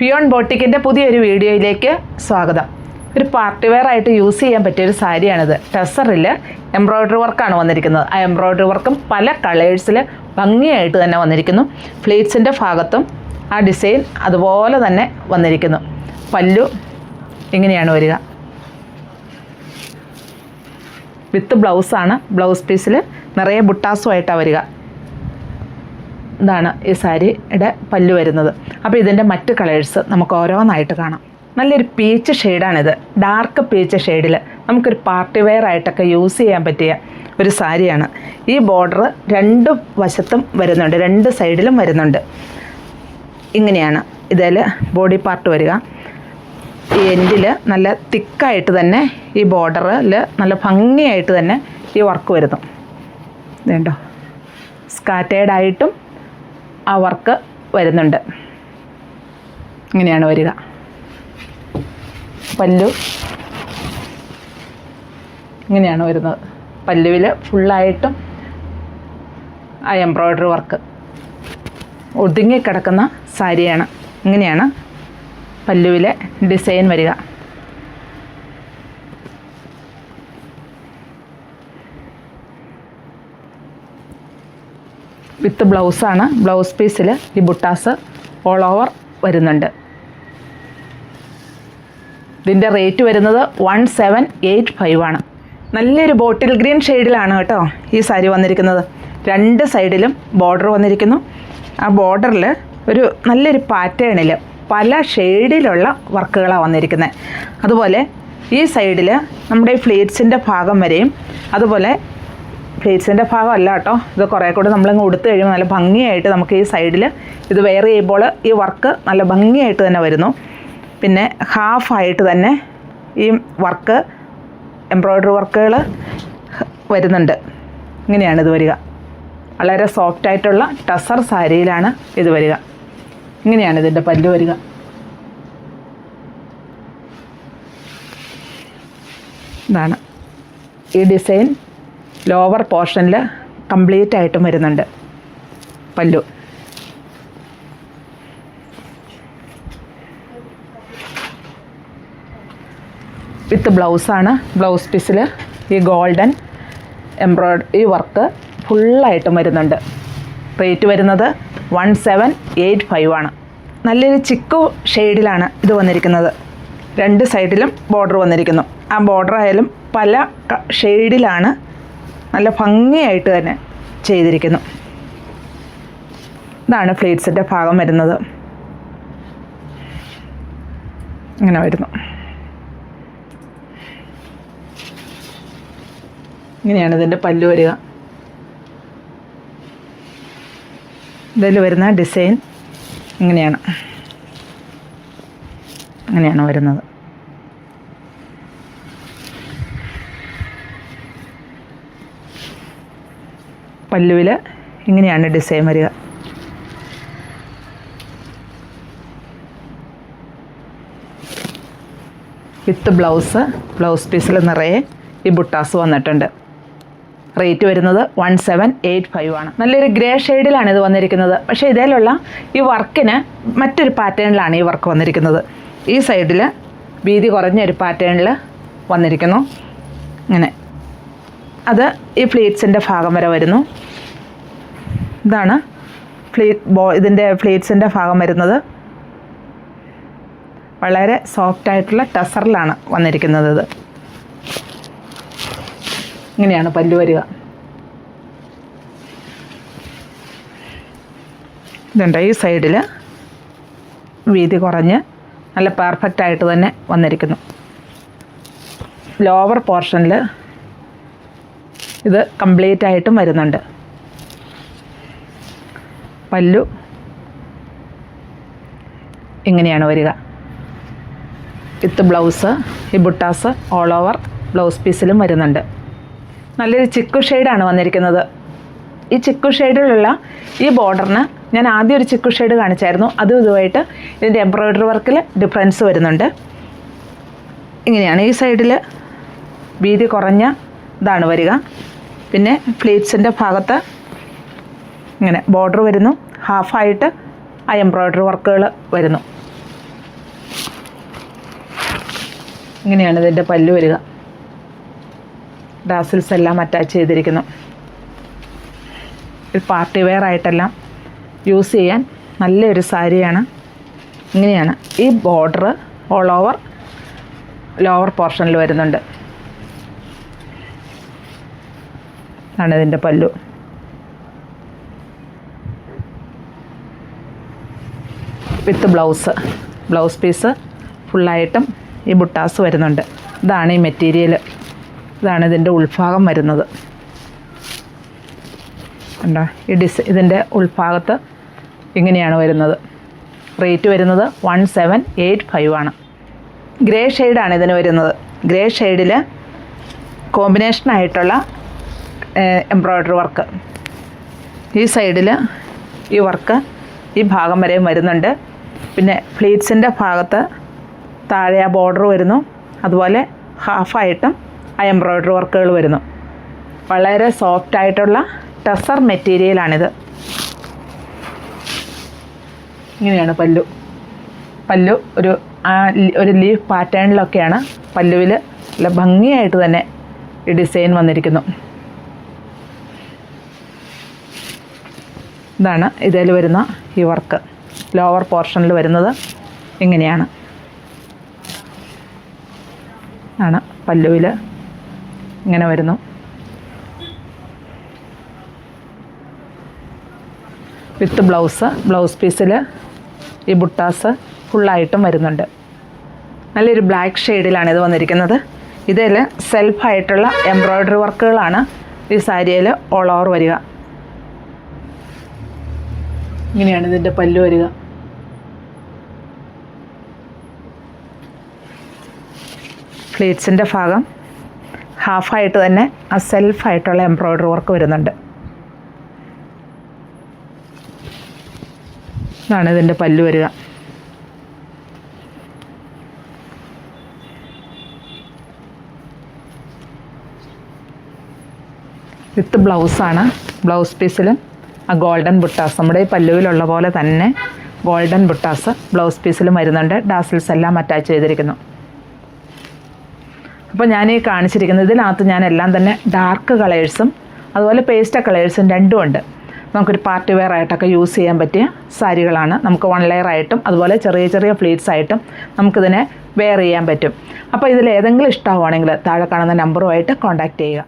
Peon ബോട്ടിക്കിൻ്റെ പുതിയൊരു വീഡിയോയിലേക്ക് സ്വാഗതം. ഒരു പാർട്ടി വെയർ ആയിട്ട് യൂസ് ചെയ്യാൻ പറ്റിയൊരു സാരിയാണിത്. ടെസറിൽ എംബ്രോയ്ഡറി വർക്കാണ് വന്നിരിക്കുന്നത്. ആ എംബ്രോയ്ഡറി വർക്കും പല കളേഴ്സിൽ ഭംഗിയായിട്ട് തന്നെ വന്നിരിക്കുന്നു. ഫ്ലീറ്റ്സിൻ്റെ ഭാഗത്തും ആ ഡിസൈൻ അതുപോലെ തന്നെ വന്നിരിക്കുന്നു. പല്ലു ഇങ്ങനെയാണ് വരിക. വിത്ത് ബ്ലൗസാണ്. ബ്ലൗസ് പീസിൽ നിറയെ ബുട്ടാസുമായിട്ടാണ് വരിക. ഇതാണ് ഈ സാരിയുടെ പല്ലു വരുന്നത്. അപ്പോൾ ഇതിൻ്റെ മറ്റ് കളേഴ്സ് നമുക്ക് ഓരോന്നായിട്ട് കാണാം. നല്ലൊരു പീച്ച് ഷെയ്ഡാണിത്. ഡാർക്ക് പീച്ച് ഷെയ്ഡിൽ നമുക്കൊരു പാർട്ടി വെയർ ആയിട്ടൊക്കെ യൂസ് ചെയ്യാൻ പറ്റിയ ഒരു സാരിയാണ്. ഈ ബോർഡർ രണ്ട് വശത്തും വരുന്നുണ്ട്, രണ്ട് സൈഡിലും വരുന്നുണ്ട്. ഇങ്ങനെയാണ് ഇതിൽ ബോഡി പാർട്ട് വരിക. ഈ എൻഡിൽ നല്ല തിക്കായിട്ട് തന്നെ ഈ ബോർഡറിൽ നല്ല ഭംഗിയായിട്ട് തന്നെ ഈ വർക്ക് വരുന്നു. ഇതുണ്ടോ, സ്കാറ്റേഡായിട്ടും ആ വർക്ക് വരുന്നുണ്ട്. ഇങ്ങനെയാണ് വരിക. പല്ലു ഇങ്ങനെയാണ് വരുന്നത്. പല്ലുവിൽ ഫുള്ളായിട്ടും ആ എംബ്രോയ്ഡറി വർക്ക് ഒതുങ്ങിക്കിടക്കുന്ന സാരിയാണ്. ഇങ്ങനെയാണ് പല്ലുവിലെ ഡിസൈൻ വരിക. വിത്ത് ബ്ലൗസാണ്. ബ്ലൗസ് പീസിൽ ഈ ബുട്ടാസ് ഓൾ ഓവർ വരുന്നുണ്ട്. ഇതിൻ്റെ റേറ്റ് വരുന്നത് 1785 ആണ്. നല്ലൊരു ബോട്ടിൽ ഗ്രീൻ ഷെയ്ഡിലാണ് കേട്ടോ ഈ സാരി വന്നിരിക്കുന്നത്. രണ്ട് സൈഡിലും ബോർഡർ വന്നിരിക്കുന്നു. ആ ബോർഡറിൽ ഒരു നല്ലൊരു പാറ്റേണിൽ പല ഷെയ്ഡിലുള്ള വർക്കുകളാണ് വന്നിരിക്കുന്നത്. അതുപോലെ ഈ സൈഡിൽ നമ്മുടെ ഈ ഫ്ലീറ്റ്സിൻ്റെ ഭാഗം വരെയും, അതുപോലെ ഫ്ലീറ്റ്സിൻ്റെ ഭാഗം അല്ല കേട്ടോ, ഇത് കുറേ കൂടി നമ്മളിങ്ങ് ഉടുത്ത് കഴിയുമ്പോൾ നല്ല ഭംഗിയായിട്ട് നമുക്ക് ഈ സൈഡിൽ ഇത് വെയർ ചെയ്യുമ്പോൾ ഈ വർക്ക് നല്ല ഭംഗിയായിട്ട് തന്നെ വരുന്നു. പിന്നെ ഹാഫായിട്ട് തന്നെ ഈ വർക്ക് എംബ്രോയ്ഡറി വർക്കുകൾ വരുന്നുണ്ട്. ഇങ്ങനെയാണ് ഇത് വരിക. വളരെ സോഫ്റ്റായിട്ടുള്ള ടസർ സാരിയിലാണ് ഇത് വരിക. ഇങ്ങനെയാണ് ഇതിൻ്റെ പല്ലു വരിക. ഇതാണ് ഈ ഡിസൈൻ. ലോവർ പോർഷനിൽ കംപ്ലീറ്റ് ആയിട്ടും വരുന്നുണ്ട് പല്ലു. വിത്ത് ബ്ലൗസാണ്. ബ്ലൗസ് പീസിൽ ഈ ഗോൾഡൻ എംബ്രോയ്ഡറി വർക്ക് ഫുള്ളായിട്ടും വരുന്നുണ്ട്. റേറ്റ് വരുന്നത് 1785 ആണ്. നല്ലൊരു ചിക്കു ഷെയ്ഡിലാണ് ഇത് വന്നിരിക്കുന്നത്. രണ്ട് സൈഡിലും ബോർഡർ വന്നിരിക്കുന്നു. ആ ബോർഡർ ആയാലും പല ഷെയ്ഡിലാണ് നല്ല ഭംഗിയായിട്ട് തന്നെ ചെയ്തിരിക്കുന്നു. ഇതാണ് ഫ്ലീറ്റ്സിൻ്റെ ഭാഗം വരുന്നത്. ഇങ്ങനെ വരുന്നു. ഇങ്ങനെയാണ് ഇതിൻ്റെ പല്ലു വരിക. ഇതിൽ വരുന്ന ഡിസൈൻ ഇങ്ങനെയാണ് വരുന്നത്. പല്ലുവിൽ ഇങ്ങനെയാണ് ഡിസൈൻ വരിക. വിത്ത് ബ്ലൗസ് പീസിൽ നിറയെ ഈ ബുട്ടാസ് വന്നിട്ടുണ്ട്. റേറ്റ് വരുന്നത് 1785 ആണ്. നല്ലൊരു ഗ്രേ ഷെയ്ഡിലാണ് ഇത് വന്നിരിക്കുന്നത്. പക്ഷേ ഇതിലുള്ള ഈ വർക്കിന് മറ്റൊരു പാറ്റേണിലാണ് ഈ വർക്ക് വന്നിരിക്കുന്നത്. ഈ സൈഡിൽ വീതി കുറഞ്ഞൊരു പാറ്റേണിൽ വന്നിരിക്കുന്നു. ഇങ്ങനെ അത് ഈ ഫ്ലീറ്റ്സിൻ്റെ ഭാഗം വരെ വരുന്നു. ഇതാണ് ഇതിൻ്റെ ഫ്ലീറ്റ്സിൻ്റെ ഭാഗം വരുന്നത്. വളരെ സോഫ്റ്റായിട്ടുള്ള ടസറിലാണ് വന്നിരിക്കുന്നത്. ഇത് ഇങ്ങനെയാണ് പല്ലു വരിക. ഇതുണ്ട്, ഈ സൈഡിൽ വീതി കുറഞ്ഞ് നല്ല പെർഫെക്റ്റ് ആയിട്ട് തന്നെ വന്നിരിക്കുന്നു. ലോവർ പോർഷനിൽ ഇത് കംപ്ലീറ്റ് ആയിട്ടും വരുന്നുണ്ട്. പല്ലു ഇങ്ങനെയാണ് വരിക. വിത്ത് ബ്ലൗസ് ഈ ബുട്ടാസ് ഓൾ ഓവർ ബ്ലൗസ് പീസിലും വരുന്നുണ്ട്. നല്ലൊരു ചിക്കു ഷെയ്ഡാണ് വന്നിരിക്കുന്നത്. ഈ ചിക്കു ഷെയ്ഡിലുള്ള ഈ ബോർഡറിന് ഞാൻ ആദ്യം ഒരു ചിക്കു ഷെയ്ഡ് കാണിച്ചായിരുന്നു. അതും ഇതുമായിട്ട് ഇതിൻ്റെ എംബ്രോയ്ഡറി വർക്കിൽ ഡിഫറൻസ് വരുന്നുണ്ട്. ഇങ്ങനെയാണ് ഈ സൈഡിൽ വീതി കുറഞ്ഞ ഇതാണ് വരിക. പിന്നെ ഫ്ലീറ്റ്സിൻ്റെ ഭാഗത്ത് ഇങ്ങനെ ബോർഡർ വരുന്നു. ഹാഫായിട്ട് ആ എംബ്രോയ്ഡറി വർക്കുകൾ വരുന്നു. ഇങ്ങനെയാണ് ഇതിൻ്റെ പല്ല് വരിക. ടാസിൽസ് എല്ലാം അറ്റാച്ച് ചെയ്തിരിക്കുന്നു. ഒരു പാർട്ടി വെയർ ആയിട്ടെല്ലാം യൂസ് ചെയ്യാൻ നല്ലൊരു സാരിയാണ്. ഇങ്ങനെയാണ് ഈ ബോർഡർ ഓൾ ഓവർ ലോവർ പോർഷനിൽ വരുന്നുണ്ട്. ആണ് ഇതിൻ്റെ പല്ലു. വിത്ത് ബ്ലൗസ് പീസ് ഫുള്ളായിട്ടും ഈ ബുട്ടാസ് വരുന്നുണ്ട്. ഇതാണ് ഈ മെറ്റീരിയൽ. ഇതാണ് ഇതിൻ്റെ ഉൾഭാഗം വരുന്നത്. കണ്ടോ, ഇതിൻ്റെ ഉൾഭാഗത്ത് ഇങ്ങനെയാണ് വരുന്നത്. റേറ്റ് വരുന്നത് 1785 ആണ്. ഗ്രേ ഷെയ്ഡാണ് ഇതിന് വരുന്നത്. ഗ്രേ ഷെയ്ഡിൽ കോമ്പിനേഷനായിട്ടുള്ള എംബ്രോയ്ഡറി വർക്ക്. ഈ സൈഡിൽ ഈ വർക്ക് ഈ ഭാഗം വരെയും വരുന്നുണ്ട്. പിന്നെ ഫ്ലീറ്റ്സിൻ്റെ ഭാഗത്ത് താഴെ ആ ബോർഡർ വരുന്നു. അതുപോലെ ഹാഫായിട്ടും ആ എംബ്രോയ്ഡറി വർക്കുകൾ വരുന്നു. വളരെ സോഫ്റ്റായിട്ടുള്ള ടസർ മെറ്റീരിയലാണിത്. ഇങ്ങനെയാണ് പല്ലു ഒരു ലീഫ് പാറ്റേണിലൊക്കെയാണ് പല്ലുവിൽ നല്ല ഭംഗിയായിട്ട് തന്നെ ഈ ഡിസൈൻ വന്നിരിക്കുന്നു. ഇതാണ് ഇതിൽ വരുന്ന ഈ വർക്ക്. ലോവർ പോർഷനിൽ വരുന്നത് ഇങ്ങനെയാണ്. ആണ് പല്ലുവിൽ ഇങ്ങനെ വരുന്നു. വിത്ത് ബ്ലൗസ് പീസിൽ ഈ ബുട്ടാസ് ഫുള്ളായിട്ടും വരുന്നുണ്ട്. നല്ലൊരു ബ്ലാക്ക് ഷെയ്ഡിലാണ് ഇത് വന്നിരിക്കുന്നത്. ഇതിൽ സെൽഫായിട്ടുള്ള എംബ്രോയ്ഡറി വർക്കുകളാണ് ഈ സാരിയിൽ ഓൾ ഓവർ വരിക. ഇങ്ങനെയാണ് ഇതിൻ്റെ പല്ലു വരിക. ഫ്ലീറ്റ്സിൻ്റെ ഭാഗം ഹാഫായിട്ട് തന്നെ ആ സെൽഫായിട്ടുള്ള എംബ്രോയ്ഡറി വർക്ക് വരുന്നുണ്ട്. ഇതാണ് ഇതിൻ്റെ പല്ലു വരിക. വിത്ത് ബ്ലൗസാണ്. ബ്ലൗസ് പീസിലും ആ ഗോൾഡൻ ബുട്ടാസ്, നമ്മുടെ ഈ പല്ലുവിലുള്ള പോലെ തന്നെ ഗോൾഡൻ ബുട്ടാസ് ബ്ലൗസ് പീസിലും വരുന്നുണ്ട്. ടാസിൽസ് എല്ലാം അറ്റാച്ച് ചെയ്തിരിക്കുന്നു. അപ്പോൾ ഞാൻ ഈ കാണിച്ചിരിക്കുന്നത് ഇതിനകത്ത് ഞാൻ എല്ലാം തന്നെ ഡാർക്ക് കളേഴ്സും അതുപോലെ പേസ്റ്റൽ കളേഴ്സും രണ്ടും ഉണ്ട്. നമുക്കൊരു പാർട്ടി വെയർ ആയിട്ടൊക്കെ യൂസ് ചെയ്യാൻ പറ്റിയ സാരികളാണ്. നമുക്ക് 1 ലെയർ ആയിട്ടും അതുപോലെ ചെറിയ ഫ്ലീറ്റ്സ് ആയിട്ടും നമുക്കിതിനെ വെയർ ചെയ്യാൻ പറ്റും. അപ്പോൾ ഇതിൽ ഏതെങ്കിലും ഇഷ്ടമാവുകയാണെങ്കിൽ താഴെ കാണുന്ന നമ്പറുമായിട്ട് കോൺടാക്റ്റ് ചെയ്യുക.